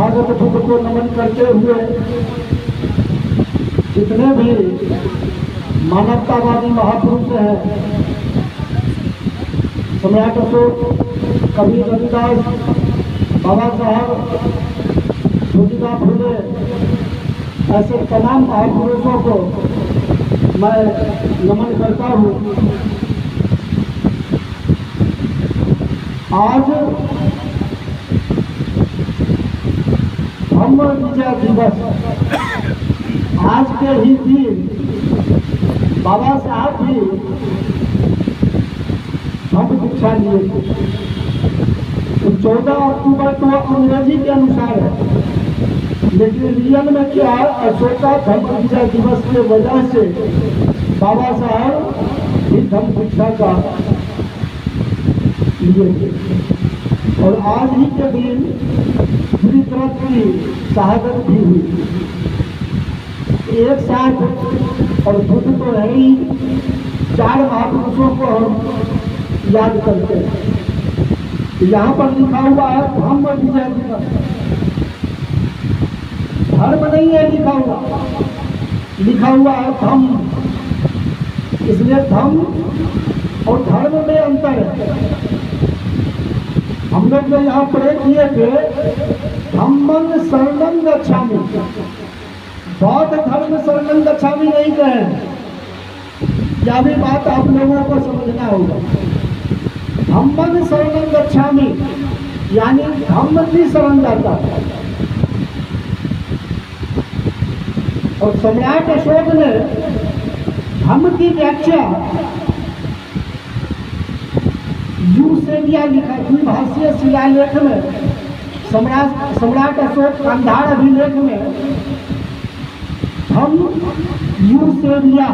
तथागत बुद्ध को नमन करते हुए जितने भी मानवतावादी महापुरुष हैं, सम्राट अशोक, कबीर रविदास, बाबा साहब, ज्योतिबा फुले, ऐसे तमाम महापुरुषों को मैं नमन करता हूँ। आज धम्म विजय दिवस, आज के ही दिन बाबा साहब भी धम्म दीक्षा लिए थे। तो 14 अक्टूबर तो अंग्रेजी के अनुसार है, लेकिन रियल में क्या है, अशोका धम्म विजय दिवस के वजह से बाबा साहब भी धम्म दीक्षा का लिए थे। और आज ही के दिन गिरिध्वज की शहादत भी हुई एक साथ। और बुद्ध तो है ही, 4 महापुरुषों को हम याद करते हैं। यहाँ पर लिखा हुआ है धम्म विजय दिवस, धर्म नहीं है लिखा हुआ, लिखा हुआ है धम्म। इसलिए धम्म और धर्म में अंतर है। हम लोग जो यहाँ पढ़े किए थे, धम्मं शरणं गच्छामि, बौद्ध धर्म शरणं गच्छामि नहीं कहे। यह भी बात आप लोगों को समझना होगा। धम्मं शरणं गच्छामि यानी धम्म की शरण जाता है। और सम्राट अशोक ने धम्म की व्याख्या यूसेबिया लिखा, द्विभाषीय शिलालेख में सम्राट अशोक गांधार अभिलेख में धम्म यूसेबिया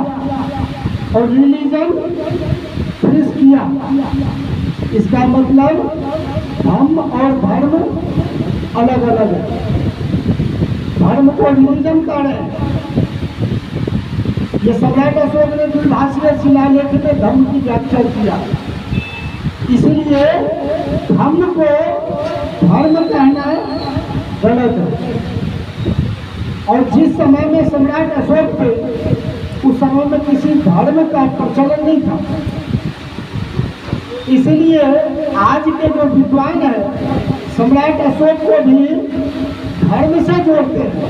और रिलीजन क्रिस्टिया, इसका मतलब धम्म और धर्म अलग अलग है। धर्म को रिलीजन कह रहे हैं। ये सम्राट अशोक ने द्विभाषीय शिलालेख में धम्म की व्याख्या किया। इसलिए धम्म को धर्म कहना गलत है। और जिस समय में सम्राट अशोक थे, उस समय में किसी धर्म का प्रचलन नहीं था। इसलिए आज के जो विद्वान है, सम्राट अशोक को भी धर्म से जोड़ते हैं।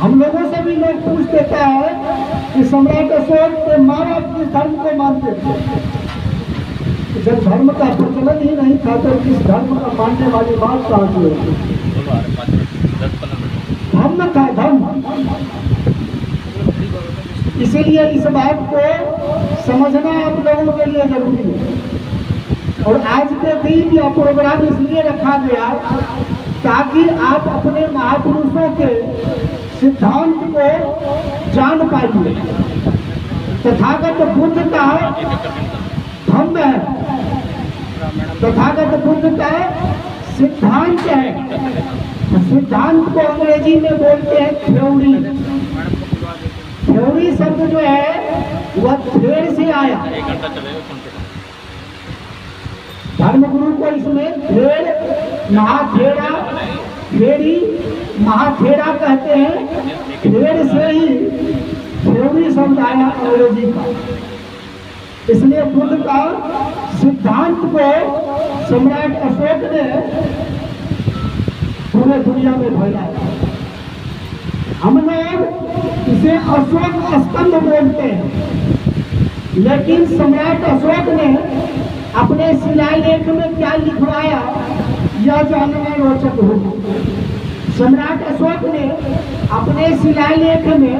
हम लोगों से भी लोग पूछ देता है कि सम्राट अशोक के माँ बाप किस धर्म को मानते थे। जब धर्म का प्रचलन ही नहीं था तो किस धर्म का मानने वाली बात कहाँ से होती? धर्म था धर्म। इसीलिए इस बात को समझना आप लोगों के लिए जरूरी है। और आज के दिन यह प्रोग्राम इसलिए रखा गया ताकि आप अपने महापुरुषों के सिद्धांत को जान पाइए। तथागत बुद्ध का धम्म है, तथागत बुद्ध का सिद्धांत है। सिद्धांत को अंग्रेजी में बोलते हैं थ्योरी। थ्योरी शब्द जो है वह थेर से आया। धर्मगुरु को इसमें थेर, महाथेरा, थेरी, महाथेरा कहते हैं। थेर से ही थ्योरी शब्द आया अंग्रेजी का। इसलिए बुद्ध का सिद्धांत को सम्राट अशोक ने पूरे दुनिया में फैलाया। हम लोग इसे अशोक स्तंभ बोलते हैं, लेकिन सम्राट अशोक ने अपने शिलालेख में क्या लिखवाया यह जानना रोचक होगा। सम्राट अशोक ने अपने शिलालेख में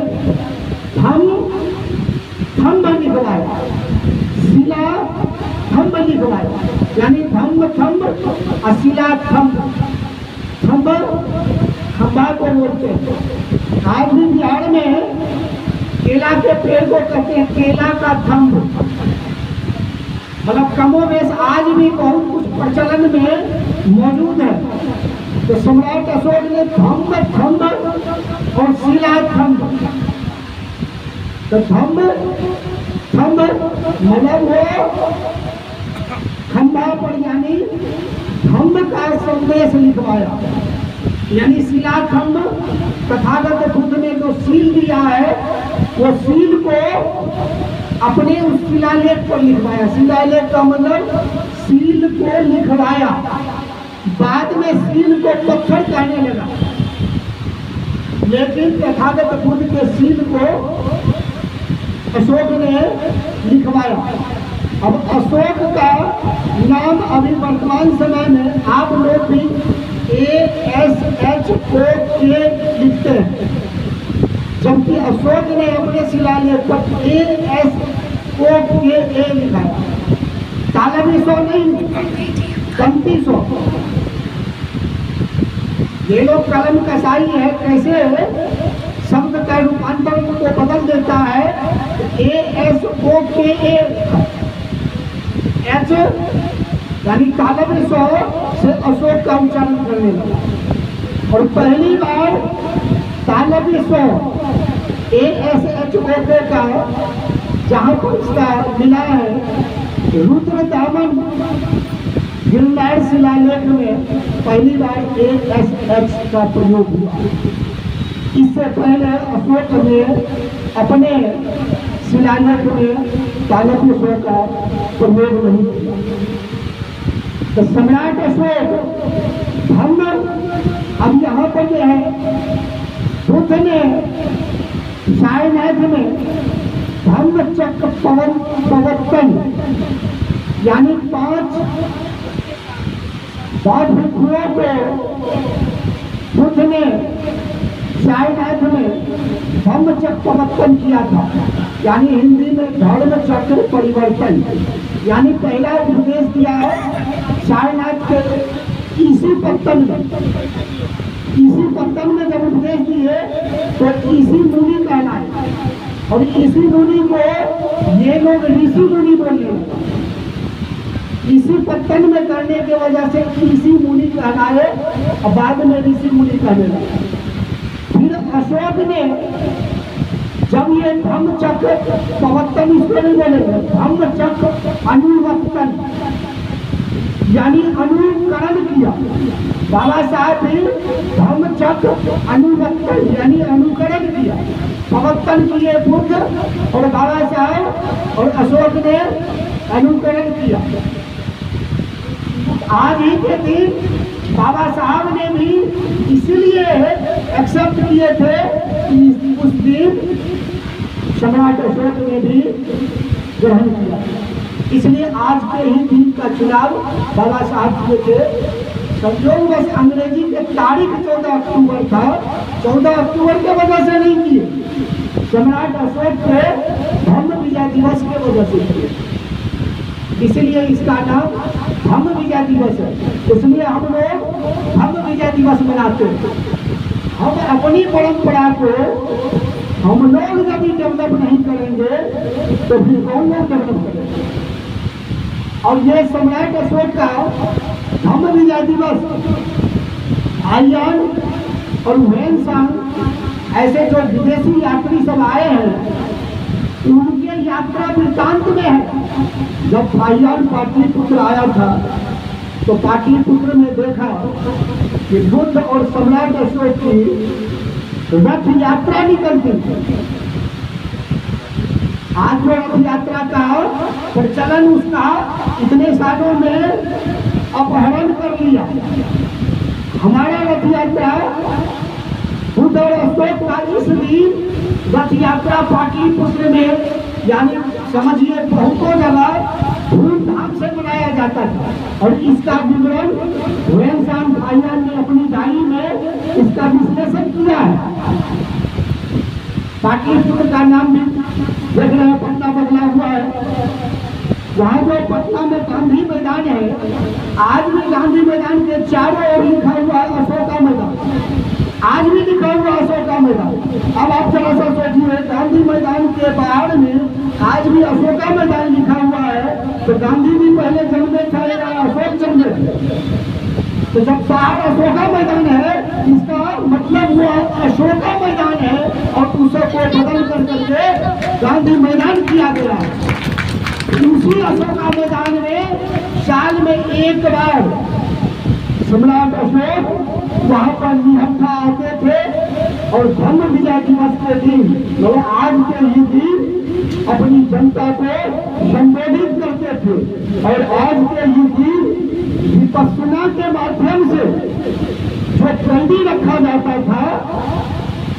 धम्म लिखवाया, शिला थम्ब लिखवाया, यानी धम्म थम्ब और शिला थम्ब। थम्ब खंबा को बोलते हैं। आज भी बिहार में केला के पेड़ को कहते हैं केला का थम्ब। मतलब कमोवेश आज भी बहुत कुछ प्रचलन में मौजूद है। तो सम्राट अशोक ने धम्म थम्ब और शिला थम्ब। तो धम्म थम्ब मतलब वो खंभा पर यानी धम्म का संदेश लिखवाया। यानी शिलाखंड तथागत बुद्ध ने जो सील दिया है वो सील को अपने उस शिलालेख पर लिखवाया। शिलालेख का मतलब सील को लिखवाया, बाद में सील को पत्थर कहने लगा, लेकिन तथागत बुद्ध के सील को अशोक ने लिखवाया। अब अशोक का नाम अभी वर्तमान समय में आप लोग भी ASHOK लिखते हैं, जबकि अशोक ने अपने शिलालेख पर ASOKA लिखा है। तालबीसो नहीं, कंतीसो। ये लोग कलम कसाई है, कैसे शब्द का रूपांतर को बदल देता है। ASOKA H यानी तालबीसो से अशोक का उच्चारण करने लगा। और पहली बार तालबीसो ASHOK का जहाँ पर इसका मिला है रुद्र दामन गिरनार शिलालेख में पहली बार ASH का प्रयोग हुआ। इससे पहले अशोक ने अपने शिलालेख में तालबीसो का प्रयोग नहीं किया। तो सम्राट अशोक हम अब यहाँ पर जो है बुद्ध ने सारनाथ में धम्म चक्र प्रवर्तन यानी 5 बौद्ध भिक्षुओं को बुद्ध ने सारनाथ में धम्म चक्र प्रवर्तन किया था। यानी हिंदी में धर्म चक्र परिवर्तन, यानी पहला उपदेश दिया है सारनाथ के इसी पत्तन में जब उपदेश दिए तो इसी मुनि कहना है, और इसी मुनि को ये लोग ऋषि मुनि बोले। इसी पत्तन में करने की वजह से इसी मुनि कहना है और बाद में ऋषि मुनि कहने लगा। फिर अशोक ने जब ये धम्म चक्र प्रवर्तन इसको नहीं बोलेंगे, धम्म चक्र अनुवर्तन यानी अनुकरण किया। बाबा साहब ने धम्म चक्र अनुवर्तन यानी अनुकरण किया, प्रवर्तन किए बुद्ध और बाबा साहब और अशोक ने अनुकरण किया। आज ही के दिन बाबा साहब ने भी इसलिए एक्सेप्ट किए थे कि उस दिन सम्राट अशोक ने भी ग्रहण किया। इसलिए आज के ही दिन का चुनाव बाबा साहब किए थे। संयोग बस अंग्रेजी के तारीख 14 अक्टूबर था, 14 अक्टूबर के वजह से नहीं किए, सम्राट अशोक के धम्म विजय दिवस के वजह से किए, इसलिए इसका नाम धम्म विजय दिवस है। इसलिए हम लोग धम्म विजय दिवस मनाते हैं। हम अपनी परंपरा को हम लोग यदि डेवलप नहीं करेंगे तो फिर कौन लोग डेवलप करेंगे। और ये सम्राट अशोक का धम्म विजय दिवस आयान और हुएनसांग ऐसे जो विदेशी यात्री सब आए हैं उनके यात्रा वृत्तांत में है। जब फाइयान पाटलिपुत्र आया था तो पाटलिपुत्र में देखा कि बुद्ध और सम्राट अशोक की रथ यात्रा निकलती थी। आज जो रथ यात्रा का प्रचलन उसका इतने सालों में अपहरण कर लिया। हमारा रथ यात्रा बुद्ध और अशोक का इस दिन रथ यात्रा पाटलिपुत्र में यानी समझिए बहुतों जगह धूमधाम से मनाया जाता था। और इसका विवरण हुएनसांग फाइयान ने अपनी डायरी में इसका विश्लेषण किया है। पाटलिपुत्र का नाम भी देख रहे हैं, पटना बदला हुआ है। वहाँ जो पटना में गांधी मैदान है, आज भी गांधी मैदान के चारों ओर लिखा हुआ है अशोका मैदान, आज भी लिखा हुआ अशोका मैदान। अब आप जरा सा सोचिए, गांधी मैदान के बाहर में आज भी अशोका मैदान लिखा हुआ है, तो गांधी भी पहले जन्मे थे या अशोक जन्मे थे। तो जब बाहर अशोका मैदान है इसका मतलब हुआ अशोका मैदान है और उसको बदल कर करके गांधी मैदान किया गया। उसी अशोका मैदान में साल में एक बार सम्राट अशोक वहां पर निहत्था आते थे और धर्म विजय दिवस के दिन मतलब आज के ही दिन अपनी जनता को संबोधित करते थे और आज के ही दिन विपश्यना के माध्यम से जो कैदी रखा जाता था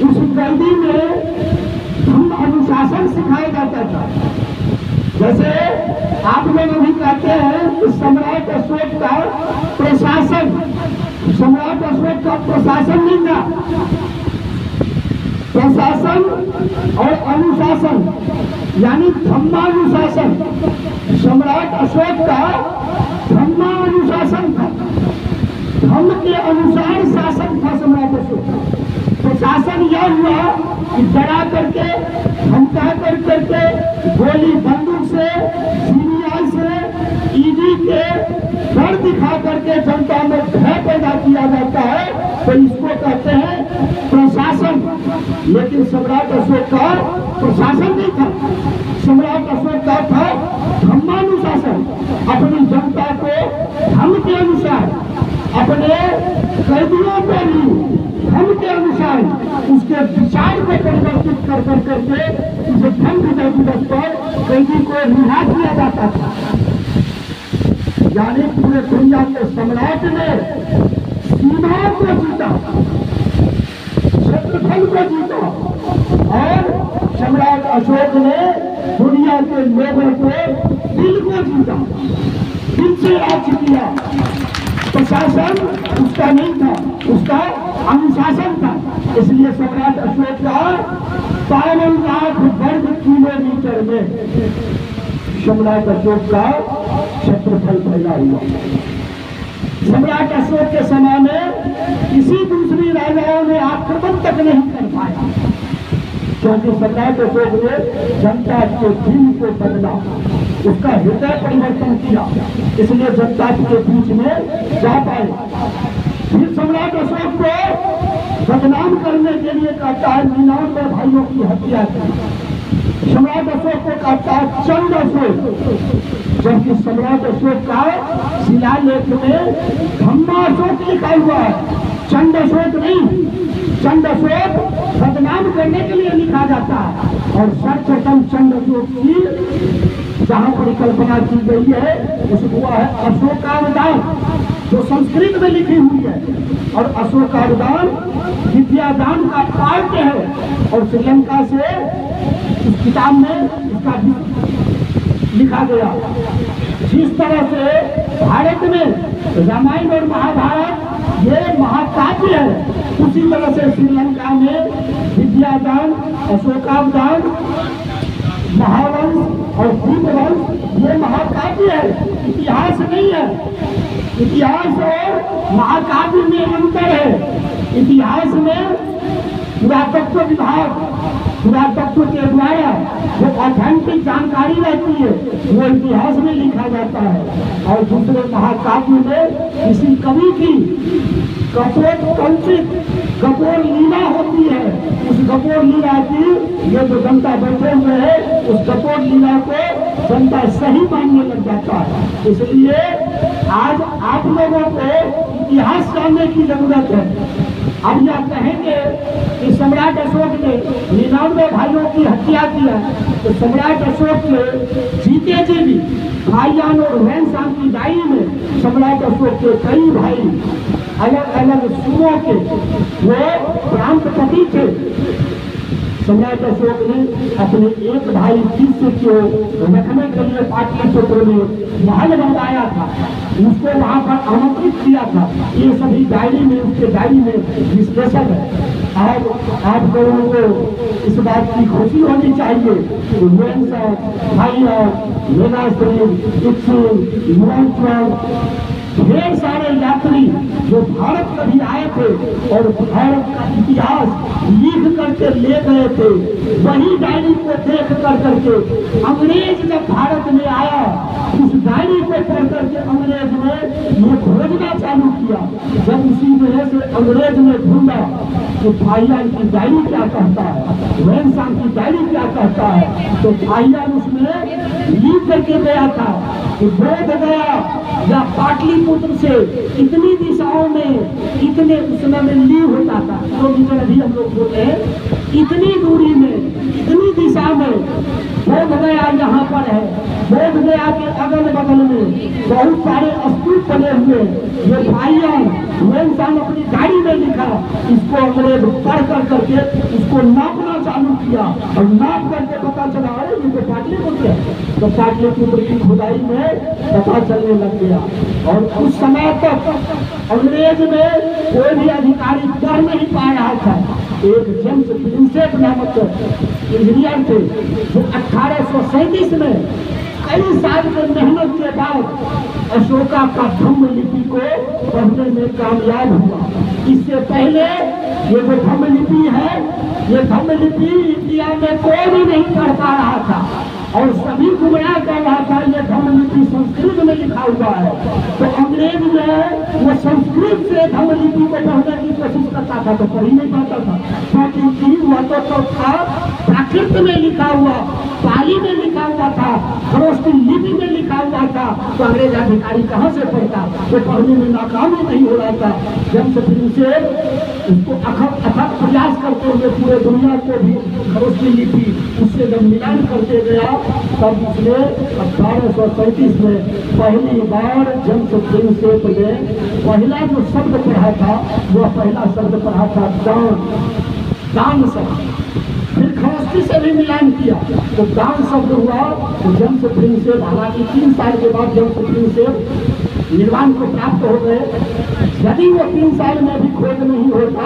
उस कैदी में धर्म अनुशासन सिखाया जाता था। जैसे आप लोग अभी कहते हैं कि सम्राट अशोक का प्रशासन, सम्राट अशोक का प्रशासन नहीं था, प्रशासन और अनुशासन यानी धर्मानुशासन। सम्राट अशोक का धर्मानुशासन था, धर्म के अनुसार शासन था सम्राट अशोक का। प्रशासन यह हुआ कि डरा करके, धमका करके, गोली बंदूक से, सीबीआई से, ईडी के डर दिखा करके जनता में भय पैदा किया जाता है, तो इसको कहते हैं प्रशासन। लेकिन सम्राट अशोक का प्रशासन नहीं था, सम्राट अशोक का था धर्मानुशासन। अपनी जनता को धर्म के अनुसार, अपने कैदियों को भी धर्म के अनुसार उसके विचार को परिवर्तित कर करके उसे धर्म विजय दिवस पर कैदी को रिहा किया जाता था। यानी पूरे दुनिया के सम्राट ने सीमाओं को जीता, क्षेत्रफल को जीता और सम्राट अशोक ने दुनिया के लोगों को दिल को जीता, दिल से राज्य किया। प्रशासन उसका नहीं था, उसका अनुशासन था। इसलिए सम्राट अशोक का 52 लाख वर्ग किलोमीटर में सम्राट अशोक का क्षेत्रफल फैला हुआ। सम्राट अशोक के समय में किसी दूसरी राजाओं ने आक्रमण तक नहीं कर पाया, क्योंकि सम्राट अशोक ने जनता के दिल को बदला, उसका हृदय परिवर्तन किया, इसलिए जनता के बीच में जा पाए। फिर सम्राट अशोक को बदनाम करने के लिए कहता है 99 भाइयों की हत्या की। सम्राट अशोक को कहता है चंड अशोक, जबकि सम्राट अशोक का शिलालेख में धम्मा अशोक लिखा हुआ है, चंड अशोक नहीं। चंड अशोक बदनाम करने के लिए लिखा जाता है और सर्वप्रथम चंड अशोक की जहां परिकल्पना की गई है उसको है अशोकावदान, जो संस्कृत में लिखी हुई है। और अशोकावदान विद्यादान का पाठ है और श्रीलंका से इस किताब में इसका लिखा गया। जिस तरह से भारत में रामायण और महाभारत ये महाकाव्य है, उसी तरह से श्रीलंका में विद्यादान, अशोकावदान, महावंश और दीपवंश ये महाकाव्य है, इतिहास नहीं है। इतिहास और महाकाव्य में अंतर है। इतिहास में पुरातत्व विभाग, पुरातत्व के द्वारा जो ऑथेंटिक जानकारी रहती है वो इतिहास में लिखा जाता है, और दूसरे महाकाव्य में किसी कवि की कपोत कपोर लीला होती है। उस कपोर लीला की ये जो जनता बैठे हुए है उस कपोर लीला को जनता सही मानने लग जाता है। इसलिए आज आप लोगों को इतिहास जानने की जरूरत है। अब यह कहेंगे कि सम्राट अशोक ने 99 भाइयों की हत्या किया, तो सम्राट अशोक के जीते जी भी भाईजान और वैनसांग की डायरी में सम्राट अशोक के कई भाई अलग अलग सूबों के वो प्रांतपति थे। सम्राट अशोक ने अपने एक भाई शिष्य को रखने के लिए पाटलिपुत्र में महल बनवाया था, उसको वहां पर आमंत्रित किया था। ये सभी डायरी में, उसके डायरी में विश्लेषण है। आप लोगों को इस बात की खुशी होनी चाहिए कि भाई ढेर सारे यात्री जो भारत कभी आए थे और भारत का इतिहास लिख करके ले गए थे, वही डायरी को देख कर करके अंग्रेज जब भारत में आया उस डायरी को पढ़ करके अंग्रेज ने ये खोजना चालू किया। जब उसी वजह से अंग्रेज ने ढूंढा तो भाईजान की डायरी क्या कहता है, वैनसांग की डायरी क्या कहता है, तो भाईजान उसमें लिख करके गया था कि बोध गया या पाटलिपुत्र से इतनी दिशाओं गांव में इतने उस समय में ली होता था, किलोमीटर अभी हम लोग बोलते हैं, इतनी दूरी में, इतनी दिशा में बोध गया यहाँ पर है। बोध गया के अगल बगल में बहुत सारे स्तूप बने हुए। ये भाइयों वो इंसान अपनी गाड़ी में लिखा, इसको अंग्रेज पढ़ कर करके उसको नापना चालू किया और नाप करके पता चला अरे ये तो पाटलिपुत्र है। तो पाटलिपुत्र की खुदाई में पता चलने लग गया। और उस समय तक अंग्रेज में कोई भी अधिकारी पढ़ नहीं पा रहा था। एक जेम्स प्रिंसेप नामक इंजीनियर थे जो 1837 में कई साल के मेहनत के बाद अशोका का धम्म लिपि को पढ़ने में कामयाब हुआ। इससे पहले ये जो धम्म लिपि है, ये धम्म लिपि इंडिया में कोई भी नहीं पढ़ पा रहा था और सभी गुमराह कर रहा था ये धम्म लिपि संस्कृत में लिखा हुआ है। तो अंग्रेज जो वो संस्कृत से धम्म लिपि को पढ़ने की कोशिश करता था तो पढ़ ही नहीं पाता था, क्योंकि वह तो था प्राकृत में लिखा हुआ, पाली में लिखा हुआ था, खरोष्टी लिपि में लिखा हुआ था। तो अंग्रेज अधिकारी कहाँ से पढ़ता, वो पढ़ने में नाकाम ही नहीं हो रहा था। जेम्स प्रिंसेप उसको अथक प्रयास करते हुए पूरे दुनिया को भी खरोष्टी लिपि उससे जब मिलान करते गया, तब उसने 1837 में पहली बार जेम्स प्रिंसेप ने पहला जो शब्द पढ़ा था, वह पहला शब्द पढ़ा था दान, दान शब्द। फिर खरोष्टी से भी मिलान किया तो दान शब्द हुआ। तो जेम्स प्रिंसेप हालांकि 3 साल के बाद जेम्स प्रिंसेप निर्वाण को प्राप्त हो गए। यदि वो 3 साल में भी खोज नहीं होता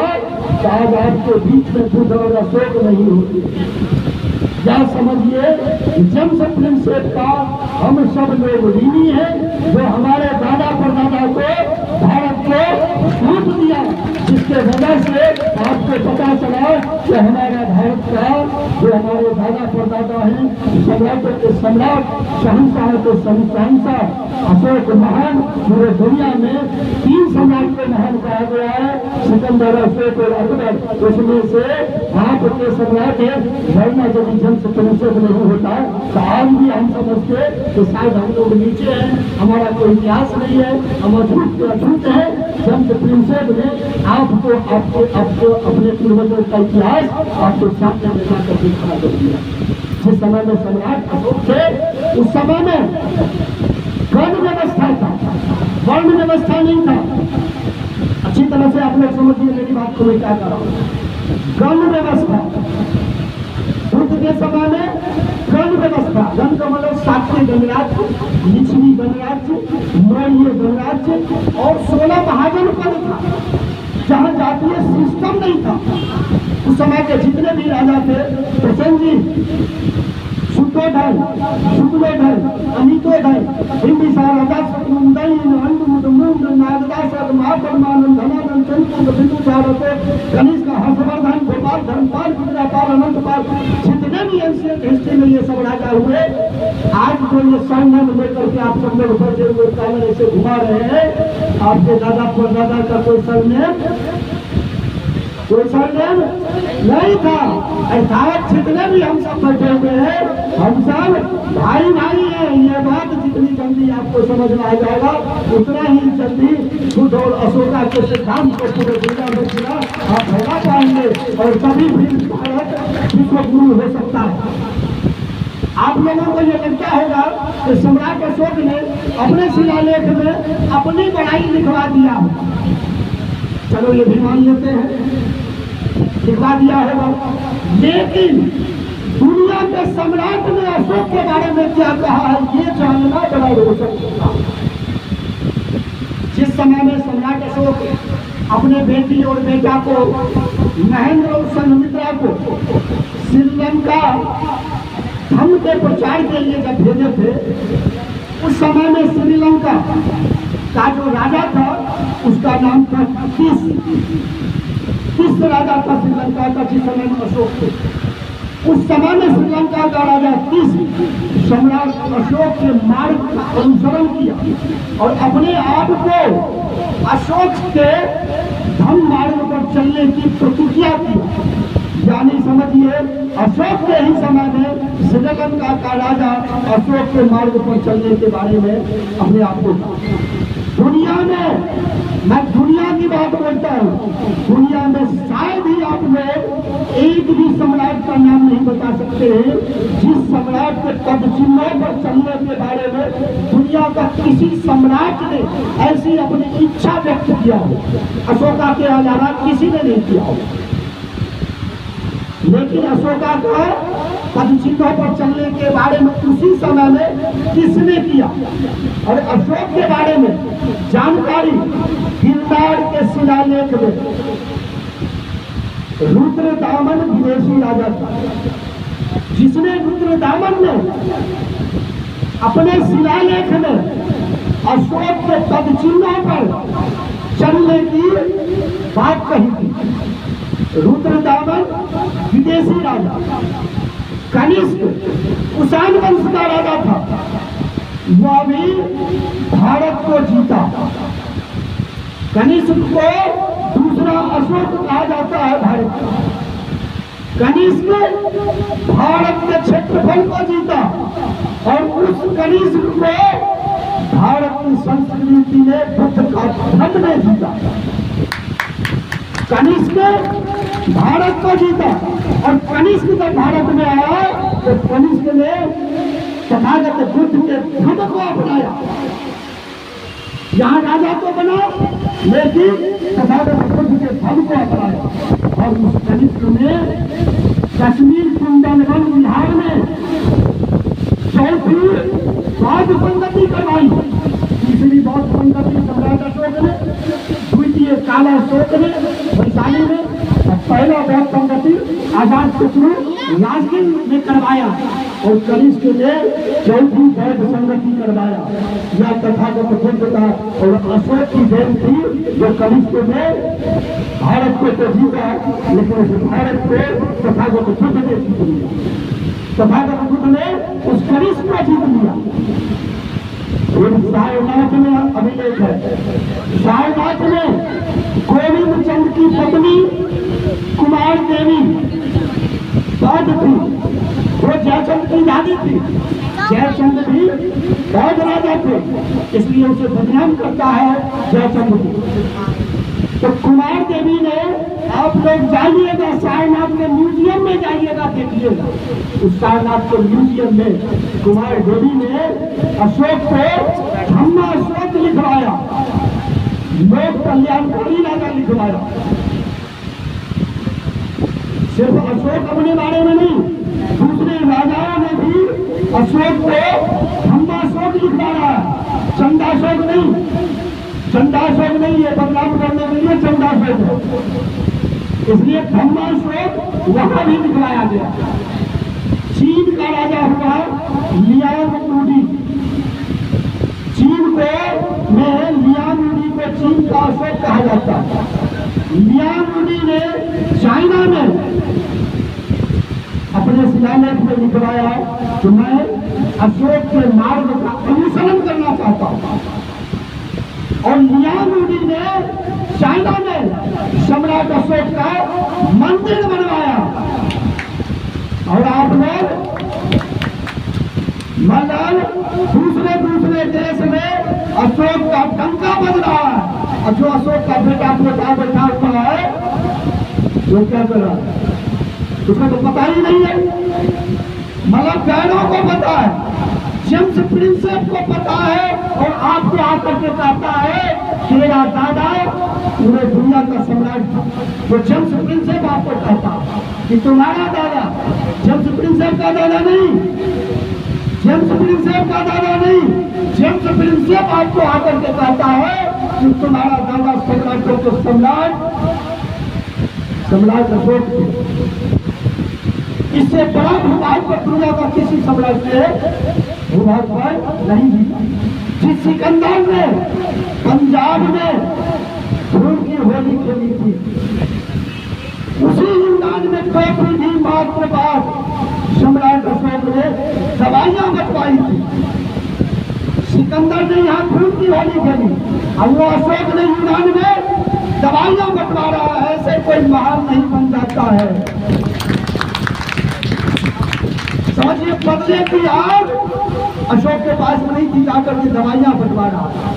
तो आज आपके बीच में बुद्ध और अशोक नहीं होती। यह समझिए जेम्स प्रिंसेप का हम सब लोग ऋणी हैं, जो हमारे दादा परदादा को भारत को सौंप दिया, जिसके वजह से आपको पता चला कि हमारा भारत का जो हमारे दादा परदादा हैं, सम्राटों के सम्राट, शहंशाह के शहंशाह अशोक महान, पूरे दुनिया में 3 सम्राट को महान कहा गया है, सिकंदर, अशोक और अकबर। उसमें से आपके सम्राट है, वरना यदि जेम्स प्रिंसेप नहीं होता तो आज भी हम समझते कि शायद हम लोग नीचे हैं, हमारा कोई इतिहास नहीं है, हम अछूत है। जेम्स प्रिंसेप ने आपको आपको अपने पूर्वजों का इतिहास आपको सामने दिखा करके खड़ा कर दिया। जिस समय में सम्राट अशोक थे, उस समय में वर्ण व्यवस्था था, वर्ण व्यवस्था नहीं था। अच्छी तरह से आप लोग समझिए मेरी बात को, मैं क्या कर रहा हूँ। वर्ण व्यवस्था बुद्ध के समय में गण व्यवस्था, गण का मतलब सातवें गणराज्य, निचली गणराज्य, मौर्य गणराज्य और 16 महाजनपद था, जहाँ जातीय सिस्टम नहीं था। उस समय के जितने भी राजा थे, प्रसेनजीत, सुतोधन, शुक्लोधन, अमितोधन, बिंबिसार, अजातशत्रु, नागदासर, महापद्मानंद, धनानंद, चंद्रगुप्त, बिंदुसार, कनिष्क, हर्षवर्धन, गोपाल, धर्मपाल, रुद्रपाल, अनंतपाल, जितने भी एंशिएंट हिस्ट्री में ये सब राजा हुए, आज जो ये सरनेम लेकर के आप सब लोग बड़े हुए कैमरे से घुमा रहे हैं, आपके दादा परदादा का कोई सरनेम नहीं था। अर्थात जितने भी हम सब बैठे हुए हैं, हम सब भाई भाई हैं। ये बात जितनी जल्दी आपको समझ में आ जाएगा, उतना ही जल्दी बुद्ध और अशोका के सिद्धांत को पूरे दुनिया में चुना आप फैला पाएंगे और तभी भी भारत विश्व गुरु हो सकता है। आप लोगों को ये लगता होगा कि सम्राट अशोक ने अपने शिलालेख में अपनी बड़ाई लिखवा दिया, चलो ये भी मान लेते हैं, लिखवा दिया होगा, लेकिन दुनिया के सम्राट ने अशोक के बारे में क्या कहा है ये जानना बड़ा रोचक होगा। जिस समय में सम्राट अशोक अपने बेटी और बेटा को, महेंद्र और संघमित्रा को श्रीलंका धर्म के प्रचार के लिए जब भेजे थे, उस समय में श्रीलंका का जो राजा था उसका नाम था किस राजा था श्रीलंका का, जिस समय में अशोक थे। उस समय में श्रीलंका का राजा किस सम्राट अशोक के मार्ग का अनुसरण किया और अपने आप को अशोक के धर्म मार्ग पर चलने की प्रतिज्ञा की। यानी समझिए अशोक के ही समय में श्रीलंका का राजा अशोक के मार्ग पर चलने के बारे में अपने आप को दुनिया की बात बोलता हूँ, दुनिया में शायद ही आप लोग एक भी सम्राट का नाम नहीं बता सकते हैं जिस सम्राट के पद चिन्हों पर चलने के बारे में दुनिया का किसी सम्राट ने ऐसी अपनी इच्छा व्यक्त किया हो। अशोका के अलावा किसी ने नहीं किया हो। लेकिन अशोका का पद चिन्हों पर चलने के बारे में उसी समय में किसने किया? और अशोक के बारे में जानकारी गिरनार के शिलालेख में रुद्रदामन विदेशी राजा था, जिसने रुद्रदामन ने अपने शिलालेख में अशोक के पद चिन्हों पर चलने की बात कही थी। रुद्रदामन विदेशी राजा, कनिष्क कुषाण वंश का राजा था, वह भी भारत को जीता। कनिष्क को दूसरा अशोक कहा जाता है भारत का। कनिष्क भारत के क्षेत्रफल को जीता और उस कनिष्क को भारत की संस्कृति ने बुद्ध का धर्म ने जीता। कनिष्क भारत को जीता और कनिष्क जब भारत में आया तो कनिष्क ने तथागत बुद्ध के धर्म को अपनाया। यहाँ राजा तो बना लेकिन तथागत बुद्ध के धर्म को अपनाया और उस कनिष्क ने कश्मीर कुंदनवन बिहार में चौथी बौद्ध संगति करवाई। तीसरी बौद्ध संगति सम्राट अशोक ने, द्वितीय काला अशोक ने वैशाली में, और पहला बौद्ध संगति आजाद शत्रु राजगीर में करवाया और कनिष्क ने चौथी बौद्ध संगति करवाया। यह तथागत बुद्ध का और अशोक की देन थी जो कनिष्क ने भारत को तो जीता लेकिन उस भारत को तथागत बुद्ध ने जीत लिया। तथागत बुद्ध ने उस कनिष्क को जीत लिया। सारनाथ में अभिलेख है, सारनाथ में गोविंद चंद की पत्नी कुमार देवी बौद्ध थी, वो जयचंद की दादी थी। जयचंद भी बौद्ध राजा थे, इसलिए उसे बदनाम करता है जयचंद को। तो कुमार देवी ने, आप लोग जाइएगा सारनाथ के म्यूजियम में जाइएगा, देखिएगा उस सारनाथ के म्यूजियम में कुमार देवी ने अशोक को धम्मा अशोक लिखवाया, लोक कल्याणकारी राजा लिखवाया। सिर्फ अशोक अपने बारे में नहीं, दूसरे राजाओं ने भी अशोक को धम्मा अशोक लिखवाया, चंदाशोक नहीं। चंदाशोक नहीं, ये बदनाम करने के लिए चंदाशोक, इसलिए धम्माशोक वहां भी लिखवाया गया। चीन का राजा हुआ लियांग वुडी, चीन को में लियांग वुडी को चीन का अशोक कहा जाता है। लियांग वुडी ने चाइना में अपने शिलालेख में लिखवाया कि मैं अशोक के मार्ग का अनुसरण करना चाहता हूं। और लियांग वुडी ने चाइना में सम्राट अशोक का मंदिर बनवाया। और आप लोग मतलब दूसरे देश में अशोक का डंका बज रहा है, और जो अशोक का बेटा पोता बैठा हुआ है वो क्या कर रहा है उसको तो पता ही नहीं है। मतलब गैरों को पता है, जेम्स प्रिंसेप को पता है, और आपको आकर के कहता है तेरा दादा पूरे दुनिया का सम्राट था। वो जेम्स प्रिंसेप आपको कहता है कि तुम्हारा दादा जेम्स प्रिंसेप का दादा नहीं, जेम्स प्रिंसेप का दादा नहीं, जेम्स प्रिंसेप आपको आकर के कहता है कि तुम्हारा दादा सम्राटों को सम्राट अशोक। इससे बड़ा भूभाग पर दुनिया का किसी सम्राट ने भूभाग पर नहीं जीता। जिस सिकंदर ने पंजाब में खून की होली खेली थी, उसी यूनान में कई पीढ़ी मात्र बाद सम्राट अशोक ने दवाइयां बंटवाई थी। सिकंदर ने यहाँ खून की होली खेली और वो अशोक ने यूनान में दवाइयां बंटवा रहा है। ऐसे कोई महान नहीं बन जाता है। समझिए, बदले की आग अशोक के पास नहीं थी, जाकर के दवाइयां बंटवा रहा था।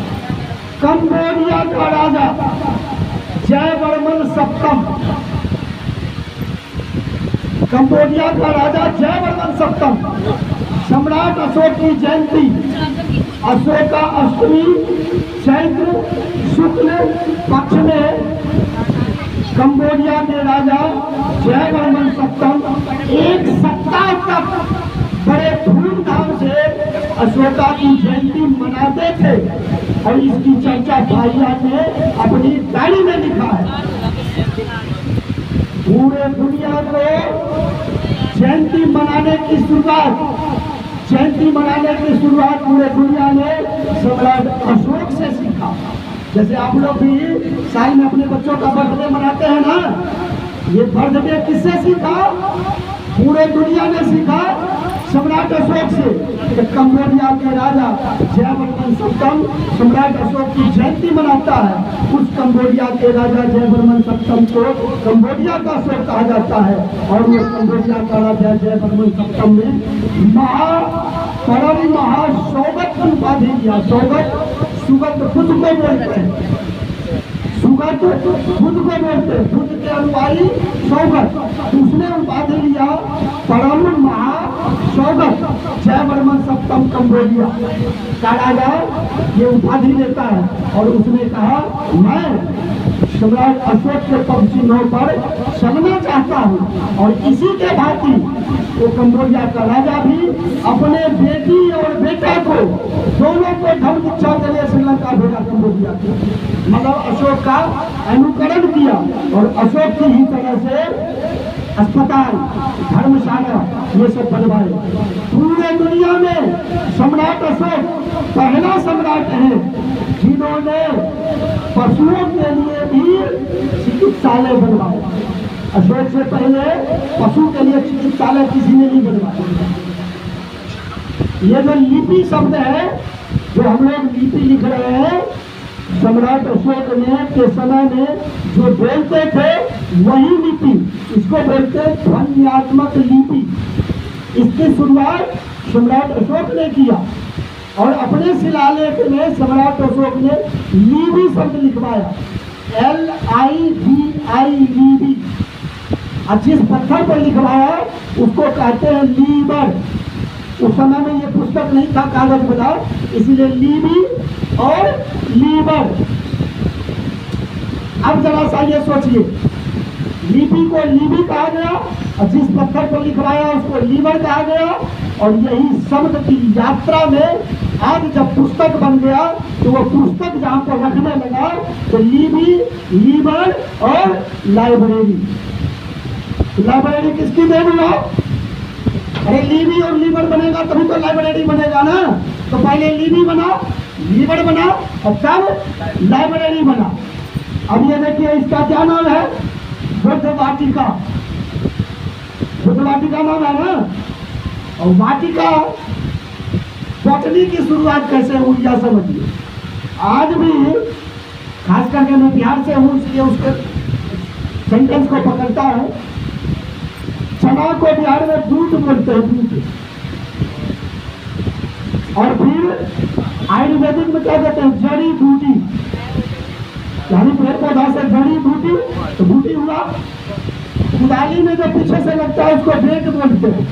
कंबोडिया का राजा जयवर्मन सप्तम, कंबोडिया का राजा जयवर्मन सप्तम, सम्राट अशोक की जयंती अशोका अष्टमी चैत्र शुक्ल पक्ष में कंबोडिया के राजा जयवर्मन सप्तम एक सप्ताह तक बड़े धूमधाम से अशोका की जयंती मनाते थे और इसकी चर्चा भाइया ने अपनी डायरी में लिखा है। पूरे दुनिया को जयंती मनाने की शुरुआत पूरे दुनिया ने सम्राट अशोक से सीखा। जैसे आप लोग भी साल में अपने बच्चों का बर्थडे मनाते हैं ना, ये बर्थडे किससे सीखा? पूरे दुनिया ने सीखा सम्राट अशोक से। कंबोडिया के राजा जयवर्मन सप्तम सम्राट अशोक की जयंती मनाता है। उस कंबोडिया के राजा जयवर्मन सप्तम को कंबोडिया का अशोक कहा जाता है और वो कंबोडिया का राजा जयवर्मन सप्तम ने परम महासौगत की उपाधि दिया। सुगत खुद को बोलते हैं, सुगत खुद को बोलते हैं, खुद के अनुयायी सौगत। उसने उपाधि लिया परम महासौगत जयवर्मन सप्तम कंबोडिया का राजा ये उपाधि लेता है और उसने कहा मैं सम्राट अशोक के पद चिन्हों पर चलना चाहता हूँ। और इसी के भांति वो कंबोडिया का राजा भी अपने बेटी और बेटा को दोनों को धर्म दीक्षा के लिए श्रीलंका भेजा कंबोडिया को, मतलब अशोक का अनुकरण किया और अशोक की ही तरह से अस्पताल धर्मशाला ये सब बनवाए। पूरे दुनिया में सम्राट अशोक पहला सम्राट है जिन्होंने पशुओं के लिए भी चिकित्सालय बनवाए। अशोक से पहले पशु के लिए चिकित्सालय किसी ने नहीं बनवाया। ये जो लिपि शब्द है जो हम लोग लिपि लिख रहे हैं, सम्राट अशोक ने के समय में जो बोलते थे वही लिपि, इसको बोलते ध्वन्यात्मक लिपि। इसकी शुरुआत सम्राट अशोक ने किया और अपने शिलालेख में सम्राट अशोक ने लीबी शब्द लिखवाया, LIBI लीबी। जिस पत्थर पर लिखवाया उसको कहते हैं लीबर। उस समय में ये पुस्तक नहीं था कागज बना, इसलिए लीबी और लीबर। अब जरा सा ये सोचिए, लिपि को लीबी कहा गया और जिस पत्थर पर लिखवाया उसको लीबर कहा गया। और यही शब्द की यात्रा में आज जब पुस्तक बन गया तो वो पुस्तक जहाँ पर रखने लगा तो लीबी, लीबर और लाइब्रेरी। लाइब्रेरी किसकी देन हुआ? अरे लीबी और लीबर बनेगा तभी तो लाइब्रेरी बनेगा ना। तो पहले लीबी बना, लीबर बना और तब लाइब्रेरी बना। अब ये देखिए इसका क्या नाम है? बुद्ध वाटिका। बुद्ध वाटिका नाम है ना। और वाटिका बॉटनी की शुरुआत कैसे हुई या समझिए। आज भी खास करके मैं बिहार से हूँ इसलिए उसके सेंटेंस को पकड़ता है। चना को बिहार में दूध बोलते हैं, दूध। और फिर आयुर्वेदिक में क्या कहते हैं? जड़ी बूटी। यानी पेड़ पौधा से जड़ी बूटी तो बूटी हुआ। कुदाली में जो पीछे से लगता है उसको बेट बोलते हैं।